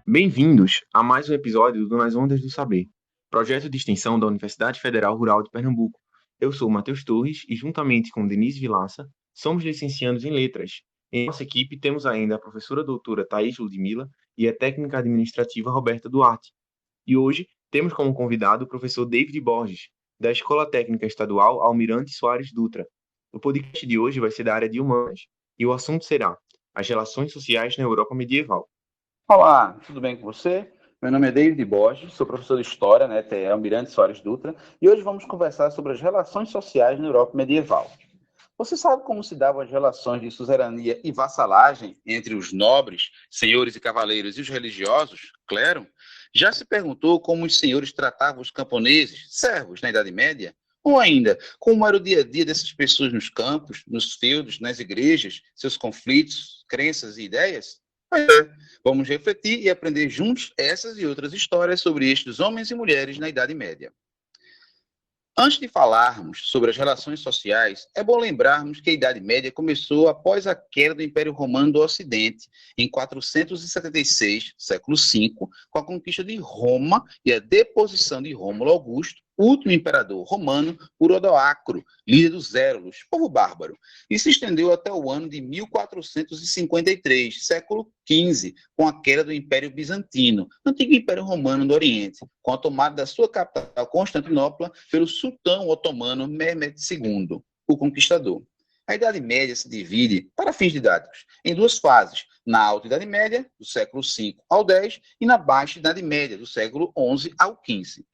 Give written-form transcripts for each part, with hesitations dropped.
Bem-vindos a mais um episódio do Nas Ondas do Saber, projeto de extensão da Universidade Federal Rural de Pernambuco. Eu sou Matheus Torres e, juntamente com Denise Vilaça, somos licenciados em Letras. Em nossa equipe temos ainda a professora doutora Thaís Ludmila e a técnica administrativa Roberta Duarte. E hoje temos como convidado o professor David Borges, da Escola Técnica Estadual Almirante Soares Dutra. O podcast de hoje vai ser da área de Humanas e o assunto será as relações sociais na Europa medieval. Olá, tudo bem com você? Meu nome é David Borges, sou professor de História, né, TE Almirante Soares Dutra, e hoje vamos conversar sobre as relações sociais na Europa medieval. Você sabe como se davam as relações de suzerania e vassalagem entre os nobres, senhores e cavaleiros, e os religiosos, clero? Já se perguntou como os senhores tratavam os camponeses, servos, na Idade Média? Ou ainda, como era o dia a dia dessas pessoas nos campos, nos feudos, nas igrejas, seus conflitos, crenças e ideias? Pois é, vamos refletir e aprender juntos essas e outras histórias sobre estes homens e mulheres na Idade Média. Antes de falarmos sobre as relações sociais, é bom lembrarmos que a Idade Média começou após a queda do Império Romano do Ocidente, em 476, século V, com a conquista de Roma e a deposição de Rômulo Augusto, último imperador romano, por Odoacro, líder dos Érulos, povo bárbaro, e se estendeu até o ano de 1453, século XV, com a queda do Império Bizantino, antigo Império Romano do Oriente, com a tomada da sua capital, Constantinopla, pelo sultão otomano Mehmed II, o Conquistador. A Idade Média se divide, para fins didáticos, em duas fases: na Alta Idade Média, do século V ao X, e na Baixa Idade Média, do século XI ao XV.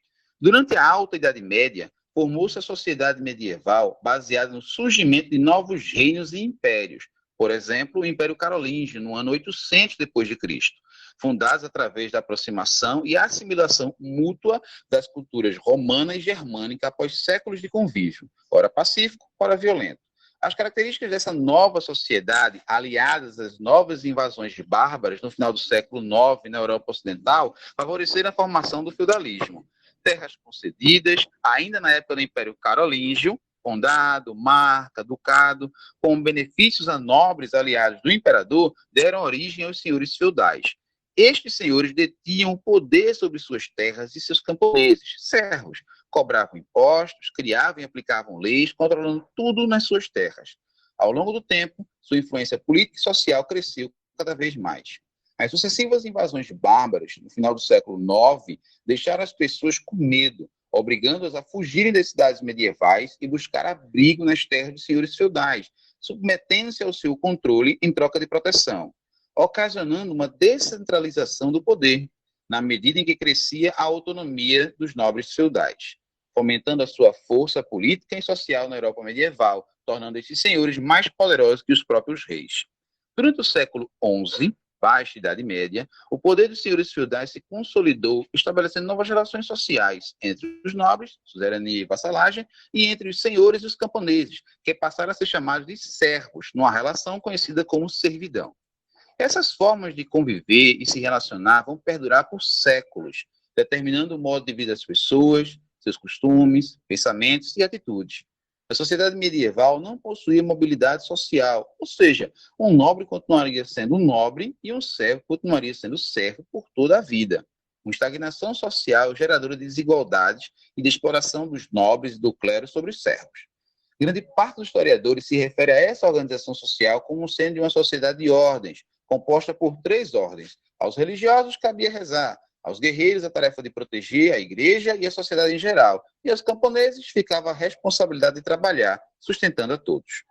Durante a Alta Idade Média, formou-se a sociedade medieval baseada no surgimento de novos reinos e impérios, por exemplo, o Império Carolíngio, no ano 800 depois de Cristo, fundados através da aproximação e assimilação mútua das culturas romana e germânica após séculos de convívio, ora pacífico, ora violento. As características dessa nova sociedade, aliadas às novas invasões de bárbaras no final do século IX na Europa Ocidental, favoreceram a formação do feudalismo. Terras concedidas, ainda na época do Império Carolíngio, condado, marca, ducado, com benefícios a nobres aliados do imperador, deram origem aos senhores feudais. Estes senhores detinham o poder sobre suas terras e seus camponeses, servos, cobravam impostos, criavam e aplicavam leis, controlando tudo nas suas terras. Ao longo do tempo, sua influência política e social cresceu cada vez mais. As sucessivas invasões bárbaras, no final do século IX, deixaram as pessoas com medo, obrigando-as a fugirem das cidades medievais e buscar abrigo nas terras de senhores feudais, submetendo-se ao seu controle em troca de proteção, ocasionando uma descentralização do poder, na medida em que crescia a autonomia dos nobres feudais, fomentando a sua força política e social na Europa medieval, tornando esses senhores mais poderosos que os próprios reis. Durante o século XI, Baixa Idade Média, o poder dos senhores feudais se consolidou, estabelecendo novas relações sociais entre os nobres, suzerania e vassalagem, e entre os senhores e os camponeses, que passaram a ser chamados de servos, numa relação conhecida como servidão. Essas formas de conviver e se relacionar vão perdurar por séculos, determinando o modo de vida das pessoas, seus costumes, pensamentos e atitudes. A sociedade medieval não possuía mobilidade social, ou seja, um nobre continuaria sendo um nobre e um servo continuaria sendo servo por toda a vida. Uma estagnação social geradora de desigualdades e de exploração dos nobres e do clero sobre os servos. Grande parte dos historiadores se refere a essa organização social como sendo de uma sociedade de ordens, composta por três ordens. Aos religiosos cabia rezar, aos guerreiros a tarefa de proteger a igreja e a sociedade em geral, e aos camponeses ficava a responsabilidade de trabalhar, sustentando a todos.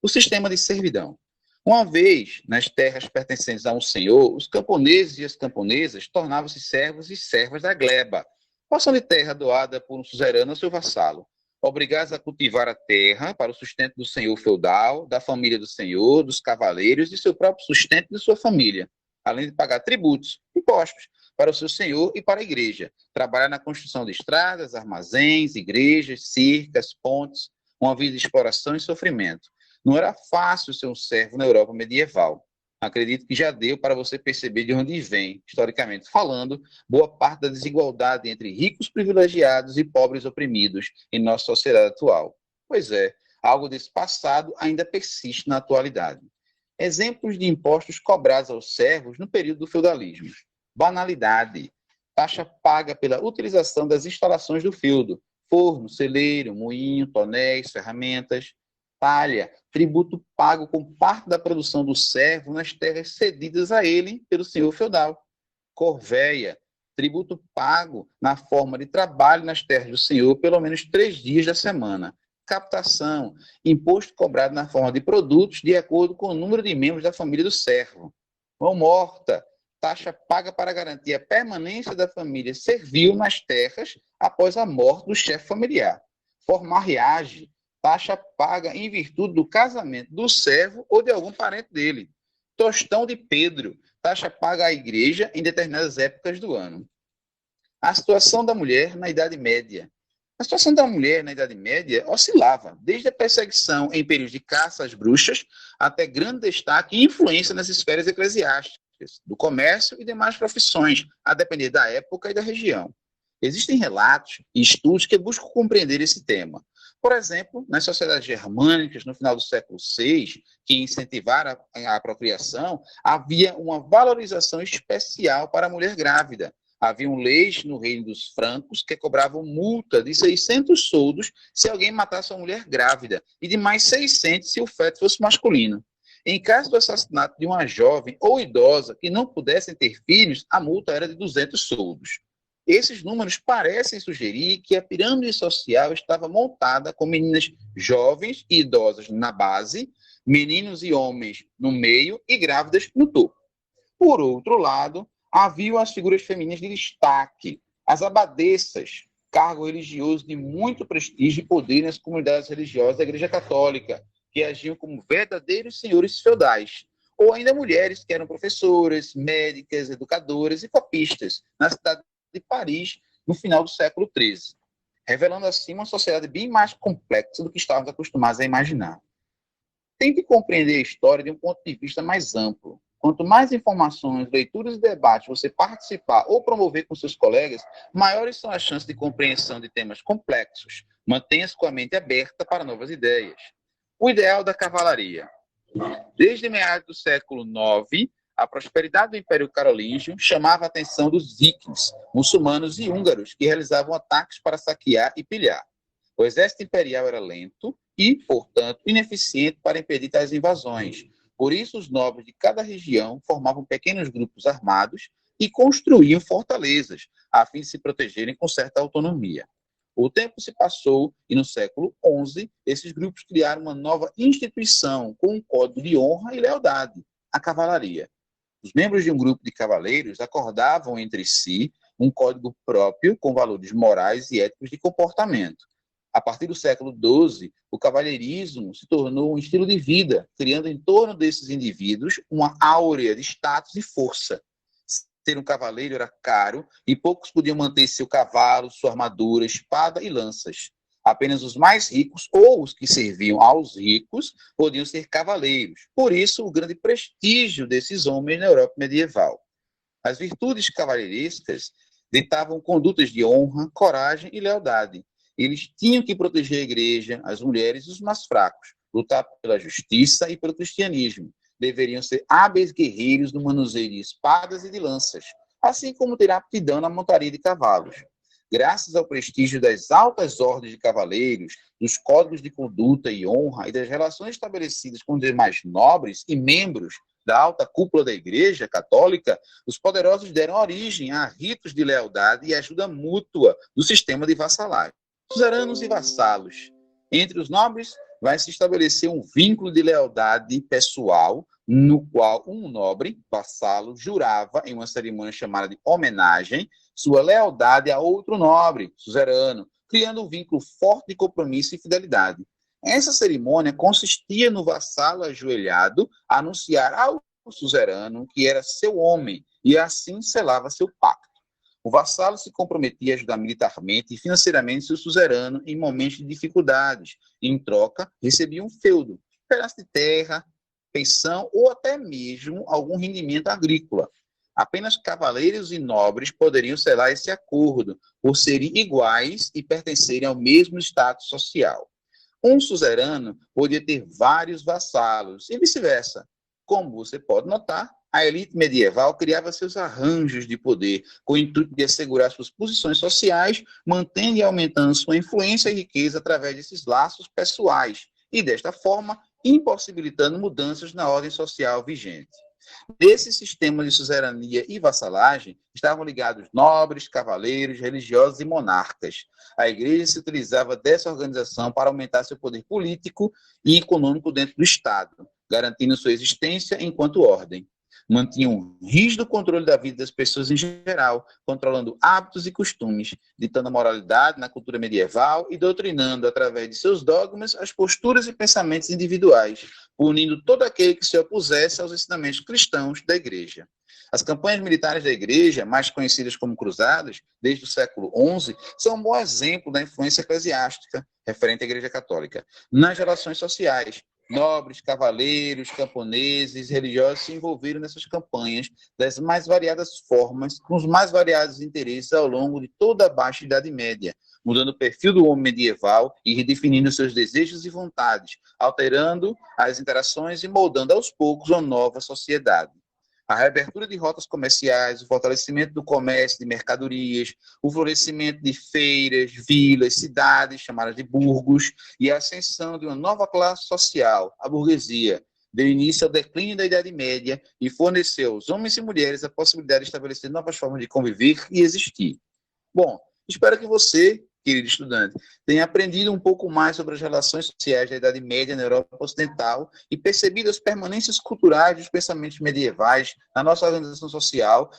O sistema de servidão. Uma vez nas terras pertencentes a um senhor, os camponeses e as camponesas tornavam-se servos e servas da gleba, porção de terra doada por um suzerano ao seu vassalo, obrigados a cultivar a terra para o sustento do senhor feudal, da família do senhor, dos cavaleiros e seu próprio sustento e de sua família, além de pagar tributos, impostos, para o seu senhor e para a igreja, trabalhar na construção de estradas, armazéns, igrejas, cercas, pontes, uma vida de exploração e sofrimento. Não era fácil ser um servo na Europa medieval. Acredito que já deu para você perceber de onde vem, historicamente falando, boa parte da desigualdade entre ricos privilegiados e pobres oprimidos em nossa sociedade atual. Pois é, algo desse passado ainda persiste na atualidade. Exemplos de impostos cobrados aos servos no período do feudalismo. Banalidade. Taxa paga pela utilização das instalações do feudo. Forno, celeiro, moinho, tonéis, ferramentas. Talha. Tributo pago com parte da produção do servo nas terras cedidas a ele pelo senhor feudal. Corvéia. Tributo pago na forma de trabalho nas terras do senhor pelo menos 3 dias da semana. Captação, imposto cobrado na forma de produtos de acordo com o número de membros da família do servo. Mão morta, taxa paga para garantir a permanência da família servil nas terras após a morte do chefe familiar. Formarriagem, taxa paga em virtude do casamento do servo ou de algum parente dele. Tostão de Pedro, taxa paga à igreja em determinadas épocas do ano. A situação da mulher na Idade Média. A situação da mulher na Idade Média oscilava, desde a perseguição em períodos de caça às bruxas, até grande destaque e influência nas esferas eclesiásticas, do comércio e demais profissões, a depender da época e da região. Existem relatos e estudos que buscam compreender esse tema. Por exemplo, nas sociedades germânicas, no final do século VI, que incentivaram a procriação, havia uma valorização especial para a mulher grávida. Haviam leis no reino dos francos que cobravam multa de 600 soldos se alguém matasse uma mulher grávida e de mais 600 se o feto fosse masculino. Em caso do assassinato de uma jovem ou idosa que não pudessem ter filhos, a multa era de 200 soldos. Esses números parecem sugerir que a pirâmide social estava montada com meninas jovens e idosas na base, meninos e homens no meio e grávidas no topo. Por outro lado, havia as figuras femininas de destaque, as abadesas, cargo religioso de muito prestígio e poder nas comunidades religiosas da Igreja Católica, que agiam como verdadeiros senhores feudais, ou ainda mulheres que eram professoras, médicas, educadoras e copistas, na cidade de Paris, no final do século XIII, revelando assim uma sociedade bem mais complexa do que estávamos acostumados a imaginar. Tente compreender a história de um ponto de vista mais amplo. Quanto mais informações, leituras e debates você participar ou promover com seus colegas, maiores são as chances de compreensão de temas complexos. Mantenha-se com a mente aberta para novas ideias. O ideal da cavalaria. Desde meados do século IX, a prosperidade do Império Carolíngio chamava a atenção dos vikings, muçulmanos e húngaros, que realizavam ataques para saquear e pilhar. O exército imperial era lento e, portanto, ineficiente para impedir tais invasões. Por isso, os nobres de cada região formavam pequenos grupos armados e construíam fortalezas, a fim de se protegerem com certa autonomia. O tempo se passou e, no século XI, esses grupos criaram uma nova instituição com um código de honra e lealdade, a cavalaria. Os membros de um grupo de cavaleiros acordavam entre si um código próprio com valores morais e éticos de comportamento. A partir do século XII, o cavalheirismo se tornou um estilo de vida, criando em torno desses indivíduos uma áurea de status e força. Ser um cavaleiro era caro e poucos podiam manter seu cavalo, sua armadura, espada e lanças. Apenas os mais ricos ou os que serviam aos ricos podiam ser cavaleiros. Por isso, o grande prestígio desses homens na Europa medieval. As virtudes cavalheirescas ditavam condutas de honra, coragem e lealdade. Eles tinham que proteger a igreja, as mulheres e os mais fracos, lutar pela justiça e pelo cristianismo. Deveriam ser hábeis guerreiros no manuseio de espadas e de lanças, assim como ter aptidão na montaria de cavalos. Graças ao prestígio das altas ordens de cavaleiros, dos códigos de conduta e honra e das relações estabelecidas com os demais nobres e membros da alta cúpula da Igreja Católica, os poderosos deram origem a ritos de lealdade e ajuda mútua do sistema de vassalagem. Suzeranos e vassalos. Entre os nobres vai se estabelecer um vínculo de lealdade pessoal, no qual um nobre, vassalo, jurava, em uma cerimônia chamada de homenagem, sua lealdade a outro nobre, suzerano, criando um vínculo forte de compromisso e fidelidade. Essa cerimônia consistia no vassalo ajoelhado anunciar ao suzerano que era seu homem e assim selava seu pacto. O vassalo se comprometia a ajudar militarmente e financeiramente seu suzerano em momentos de dificuldades. Em troca, recebia um feudo, pedaço de terra, pensão ou até mesmo algum rendimento agrícola. Apenas cavaleiros e nobres poderiam selar esse acordo, por serem iguais e pertencerem ao mesmo status social. Um suzerano podia ter vários vassalos e vice-versa. Como você pode notar, A elite medieval criava seus arranjos de poder, com o intuito de assegurar suas posições sociais, mantendo e aumentando sua influência e riqueza através desses laços pessoais, e desta forma, impossibilitando mudanças na ordem social vigente. Nesse sistema de suzerania e vassalagem, estavam ligados nobres, cavaleiros, religiosos e monarcas. A igreja se utilizava dessa organização para aumentar seu poder político e econômico dentro do Estado, garantindo sua existência enquanto ordem. Mantinha um rígido controle da vida das pessoas em geral, controlando hábitos e costumes, ditando a moralidade na cultura medieval e doutrinando, através de seus dogmas, as posturas e pensamentos individuais, punindo todo aquele que se opusesse aos ensinamentos cristãos da Igreja. As campanhas militares da Igreja, mais conhecidas como cruzadas, desde o século XI, são um bom exemplo da influência eclesiástica, referente à Igreja Católica, nas relações sociais. Nobres, cavaleiros, camponeses, religiosos se envolveram nessas campanhas das mais variadas formas, com os mais variados interesses ao longo de toda a Baixa Idade Média, mudando o perfil do homem medieval e redefinindo seus desejos e vontades, alterando as interações e moldando aos poucos uma nova sociedade. A reabertura de rotas comerciais, o fortalecimento do comércio de mercadorias, o florescimento de feiras, vilas, cidades chamadas de burgos e a ascensão de uma nova classe social, a burguesia, deu início ao declínio da Idade Média e forneceu aos homens e mulheres a possibilidade de estabelecer novas formas de conviver e existir. Bom, espero que você, querido estudante, tenha aprendido um pouco mais sobre as relações sociais da Idade Média na Europa Ocidental e percebido as permanências culturais dos pensamentos medievais na nossa organização social